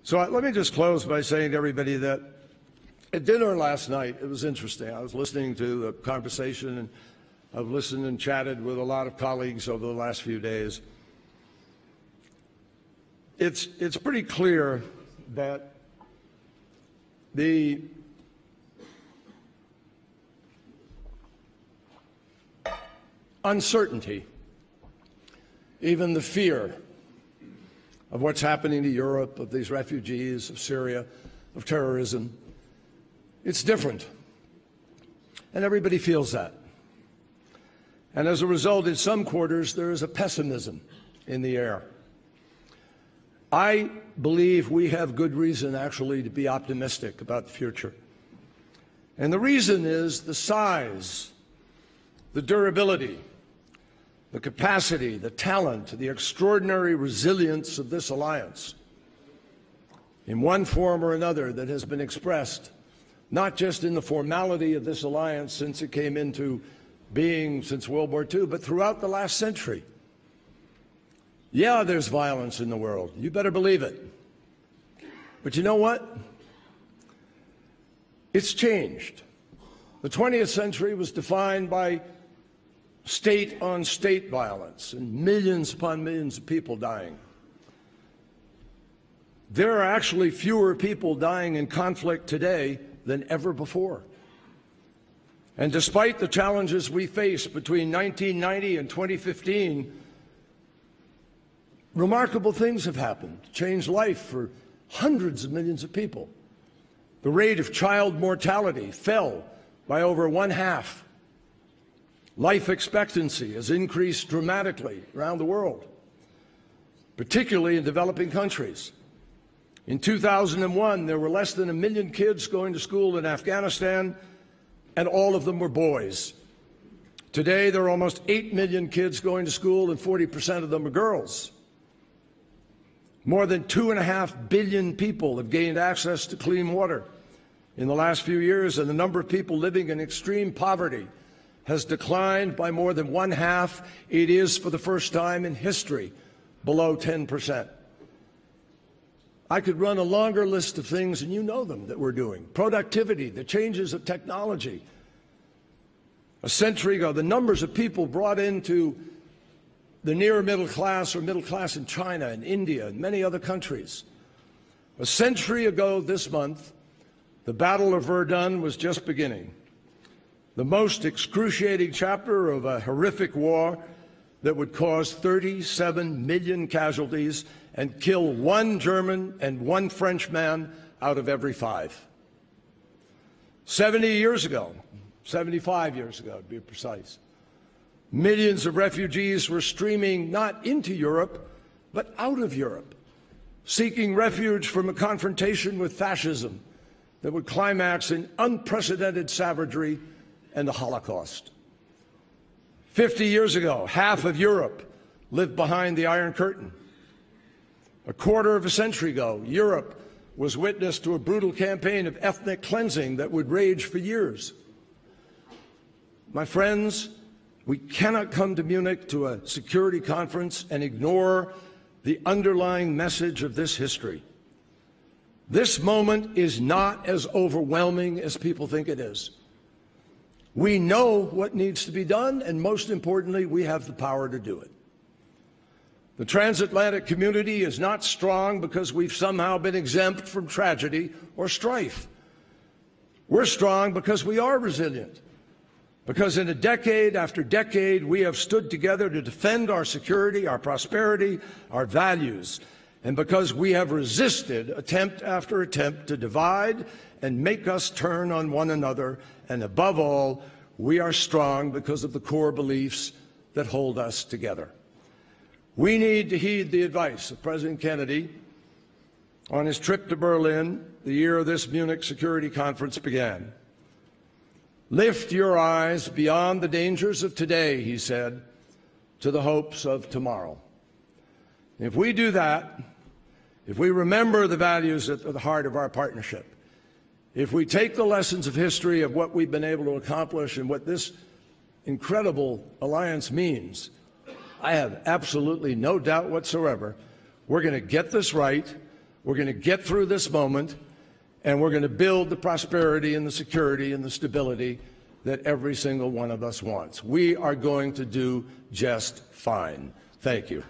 So let me just close by saying to everybody that at dinner last night, it was interesting. I was listening to the conversation, and I've listened and chatted with a lot of colleagues over the last few days. It's pretty clear that the uncertainty, even the fear of what's happening to Europe, of these refugees, of Syria, of terrorism, it's different. And everybody feels that. And as a result, in some quarters, there is a pessimism in the air. I believe we have good reason, actually, to be optimistic about the future. And the reason is the size, the durability, the capacity, the talent, the extraordinary resilience of this alliance, in one form or another, that has been expressed, not just in the formality of this alliance since it came into being since World War II, but throughout the last century. Yeah, there's violence in the world. You better believe it. But you know what? It's changed. The 20th century was defined by state-on-state violence and millions upon millions of people dying. There are actually fewer people dying in conflict today than ever before. And despite the challenges we faced between 1990 and 2015, remarkable things have happened, changed life for hundreds of millions of people. The rate of child mortality fell by over 1/2. Life expectancy has increased dramatically around the world, particularly in developing countries. In 2001, there were less than 1 million kids going to school in Afghanistan, and all of them were boys. Today, there are almost 8 million kids going to school, and 40% of them are girls. More than 2.5 billion people have gained access to clean water in the last few years, and the number of people living in extreme poverty has declined by more than 1/2. It is, for the first time in history, below 10%. I could run a longer list of things, and you know them, that we're doing. Productivity, the changes of technology. A century ago, the numbers of people brought into the near middle class or middle class in China and India and many other countries. A century ago this month, the Battle of Verdun was just beginning. The most excruciating chapter of a horrific war that would cause 37 million casualties and kill 1 German and 1 French man out of every 5. 70 years ago, 75 years ago to be precise, millions of refugees were streaming not into Europe, but out of Europe, seeking refuge from a confrontation with fascism that would climax in unprecedented savagery and the Holocaust. 50 years ago, half of Europe lived behind the Iron Curtain. A quarter of a century ago, Europe was witness to a brutal campaign of ethnic cleansing that would rage for years. My friends, we cannot come to Munich to a security conference and ignore the underlying message of this history. This moment is not as overwhelming as people think it is. We know what needs to be done, and most importantly, we have the power to do it. The transatlantic community is not strong because we've somehow been exempt from tragedy or strife. We're strong because we are resilient, because in a decade after decade, we have stood together to defend our security, our prosperity, our values, and because we have resisted attempt after attempt to divide and make us turn on one another, and above all, we are strong because of the core beliefs that hold us together. We need to heed the advice of President Kennedy on his trip to Berlin the year this Munich Security Conference began. Lift your eyes beyond the dangers of today, he said, to the hopes of tomorrow. If we do that, if we remember the values at the heart of our partnership, if we take the lessons of history of what we've been able to accomplish and what this incredible alliance means, I have absolutely no doubt whatsoever we're going to get this right, We're going to get through this moment, and we're going to build the prosperity and the security and the stability that every single one of us wants. We are going to do just fine. Thank you.